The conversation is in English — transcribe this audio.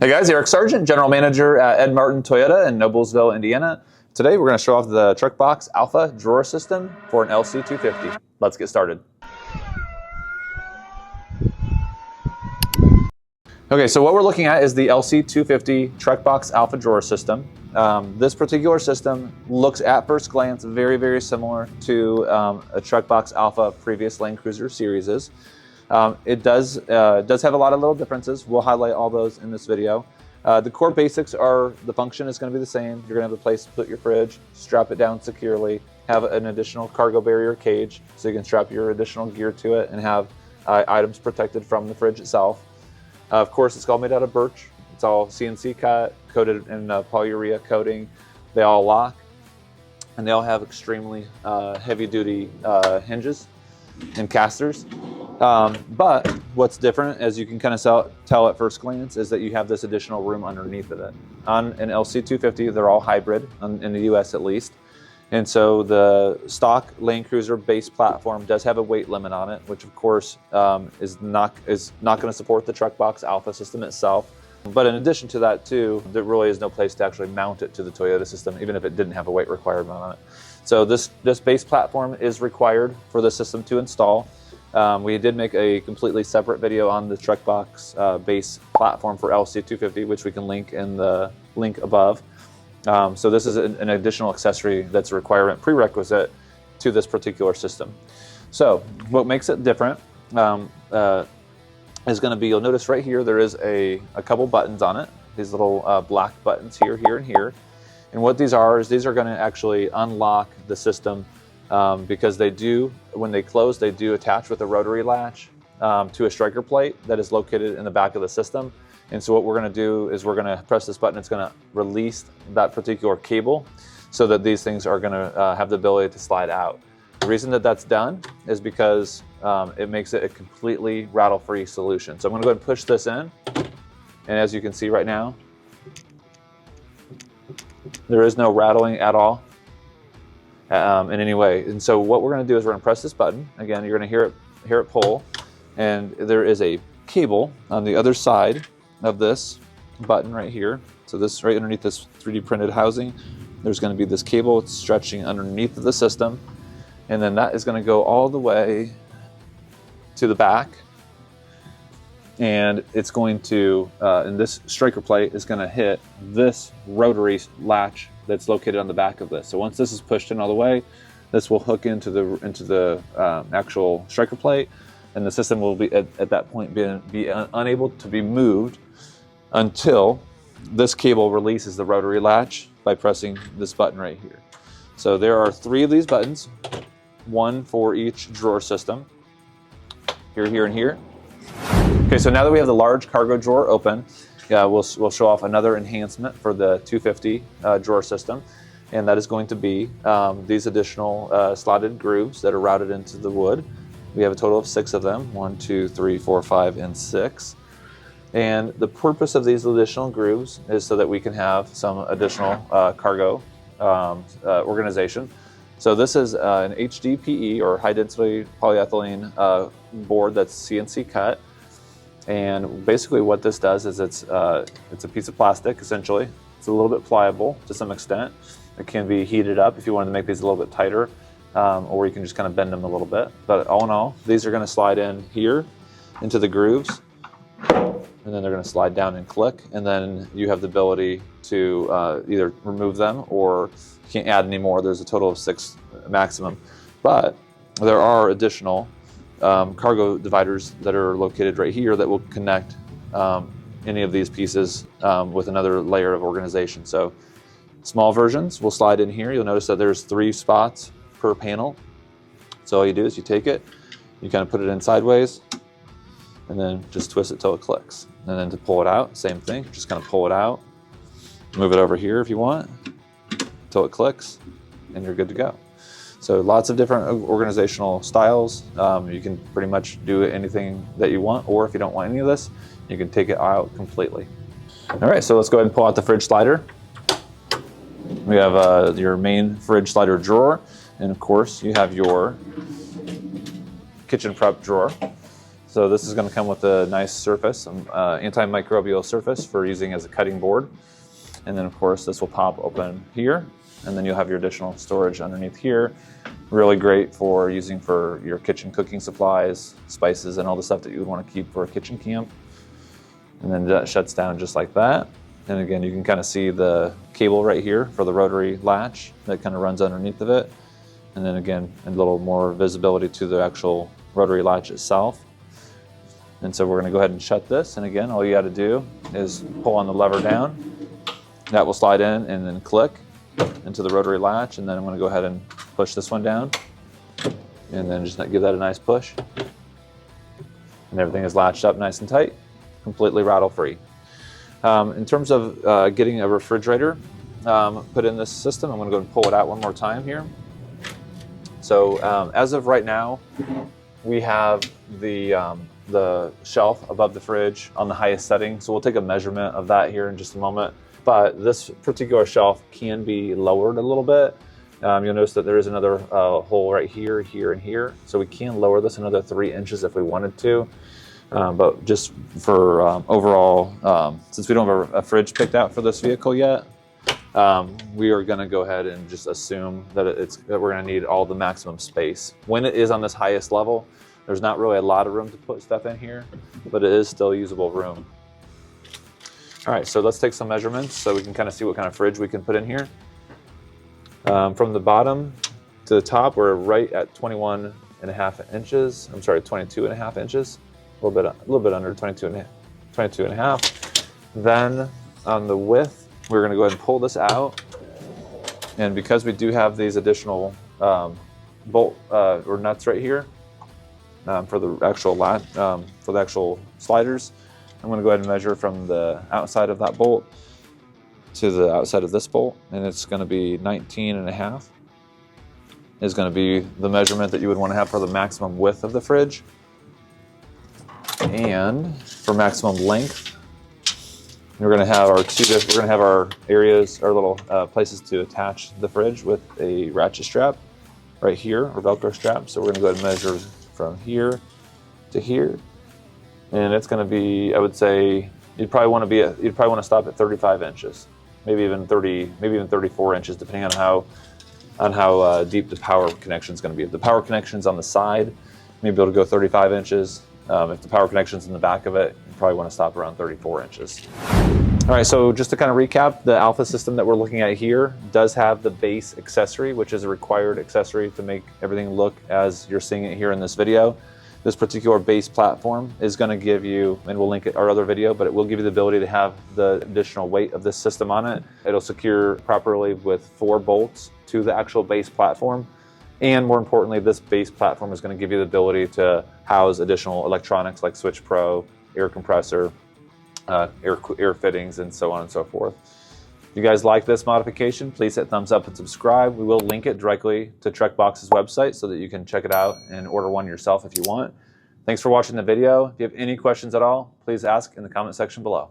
Hey guys, Eric Sargent, General Manager at Ed Martin Toyota in Noblesville, Indiana. Today we're going to show off the TrekBoxx Alpha drawer system for an LC250. Let's get started. Okay, so what we're looking at is the LC250 TrekBoxx Alpha drawer system. This particular system looks at first glance very, very similar to a TrekBoxx Alpha previous Land Cruiser series is. It does have a lot of little differences. We'll highlight all those in this video. The core basics are the function is going to be the same. You're going to have a place to put your fridge, strap it down securely, have an additional cargo barrier cage so you can strap your additional gear to it and have items protected from the fridge itself. Of course, it's all made out of birch. It's all CNC cut, coated in polyurea coating. They all lock, and they all have extremely heavy-duty hinges and casters. But what's different, as you can kind of tell at first glance, is that you have this additional room underneath of it. On an LC250, they're all hybrid, in the US at least. And so the stock Land Cruiser base platform does have a weight limit on it, which of course is not going to support the TrekBoxx Alpha system itself. But in addition to that too, there really is no place to actually mount it to the Toyota system, even if it didn't have a weight requirement on it. So this base platform is required for the system to install. We did make a completely separate video on the TrekBoxx base platform for LC250, which we can link in the link above. So this is an additional accessory that's a prerequisite to this particular system. So what makes it different is going to be, you'll notice right here there is a couple buttons on it, these little black buttons here, here, and here. And what these are is these are going to actually unlock the system because they do, when they close, they do attach with a rotary latch to a striker plate that is located in the back of the system. And so what we're going to do is we're going to press this button. It's going to release that particular cable so that these things are going to have the ability to slide out. The reason that that's done is because it makes it a completely rattle-free solution. So I'm going to go ahead and push this in. And as you can see right now, there is no rattling at all in any way. And so what we're going to do is we're going to press this button. Again, you're going to hear it pull. And there is a cable on the other side of this button right here. So this right underneath this 3D printed housing, there's going to be this cable. It's stretching underneath the system. And then that is going to go all the way to the back. And it's going to, and this striker plate is going to hit this rotary latch that's located on the back of this. So once this is pushed in all the way, this will hook into the actual striker plate, and the system will be at that point be unable to be moved until this cable releases the rotary latch by pressing this button right here. So there are 3 of these buttons, one for each drawer system, here, here, and here. Okay, so now that we have the large cargo drawer open, we'll show off another enhancement for the 250 drawer system, and that is going to be these additional slotted grooves that are routed into the wood. We have a total of 6 of them, 1, 2, 3, 4, 5, and 6. And the purpose of these additional grooves is so that we can have some additional cargo organization. So this is an HDPE or high density polyethylene board that's CNC cut. And basically what this does is it's a piece of plastic essentially. It's a little bit pliable to some extent. It can be heated up if you wanted to make these a little bit tighter, or you can just kind of bend them a little bit. But all in all, these are going to slide in here into the grooves, and then they're going to slide down and click, and then you have the ability to either remove them or you can't add any more. There's a total of 6 maximum. But there are additional cargo dividers that are located right here that will connect any of these pieces with another layer of organization. So small versions will slide in here. You'll notice that there's 3 spots per panel. So all you do is you take it, you kind of put it in sideways, and then just twist it till it clicks. And then to pull it out, same thing, just kind of pull it out, move it over here if you want, till it clicks, and you're good to go. So lots of different organizational styles. You can pretty much do anything that you want, or if you don't want any of this, you can take it out completely. All right, so let's go ahead and pull out the fridge slider. We have your main fridge slider drawer, and of course you have your kitchen prep drawer. So this is going to come with a nice surface, antimicrobial surface for using as a cutting board. And then of course this will pop open here, and then you'll have your additional storage underneath here. Really great for using for your kitchen cooking supplies, spices, and all the stuff that you would want to keep for a kitchen camp. And then that shuts down just like that. And again, you can kind of see the cable right here for the rotary latch that kind of runs underneath of it. And then again, a little more visibility to the actual rotary latch itself. And so we're going to go ahead and shut this. And again, all you got to do is pull on the lever down. That will slide in and then click into the rotary latch. And then I'm going to go ahead and push this one down. And then just give that a nice push. And everything is latched up nice and tight, completely rattle free. In terms of getting a refrigerator put in this system, I'm going to go and pull it out one more time here. So as of right now, we have the shelf above the fridge on the highest setting. So we'll take a measurement of that here in just a moment. But this particular shelf can be lowered a little bit. You'll notice that there is another hole right here, here, and here. So we can lower this another 3 inches if we wanted to. But just for overall, since we don't have a fridge picked out for this vehicle yet, we are going to go ahead and just assume that we're going to need all the maximum space. When it is on this highest level, there's not really a lot of room to put stuff in here, but it is still usable room. All right, so let's take some measurements so we can kind of see what kind of fridge we can put in here. From the bottom to the top, we're right at 21.5 inches. I'm sorry, 22.5 inches. A little bit under 22 and a half. Then on the width, we're going to go ahead and pull this out. And because we do have these additional bolt or nuts right here for the actual sliders, I'm going to go ahead and measure from the outside of that bolt to the outside of this bolt, and it's going to be 19.5 is going to be the measurement that you would want to have for the maximum width of the fridge. And for maximum length, we're going to have our areas, our little places to attach the fridge with a ratchet strap right here, or Velcro strap. So we're going to go ahead and measure from here to here, and it's going to be, I would say, you'd probably want to stop at 35 inches, maybe even 34 inches, depending on how deep the power connection is going to be. If the power connection's on the side, maybe able to go 35 inches. If the power connection's in the back of it, you probably want to stop around 34 inches. All right, so just to kind of recap, the Alpha system that we're looking at here does have the base accessory, which is a required accessory to make everything look as you're seeing it here in this video. This particular base platform is going to give you, and we'll link our other video, but it will give you the ability to have the additional weight of this system on it. It'll secure properly with 4 bolts to the actual base platform. And more importantly, this base platform is going to give you the ability to house additional electronics like Switch Pro, air compressor, air fittings, and so on and so forth. If you guys like this modification, please hit thumbs up and subscribe. We will link it directly to TrekBoxx's website so that you can check it out and order one yourself if you want. Thanks for watching the video. If you have any questions at all, please ask in the comment section below.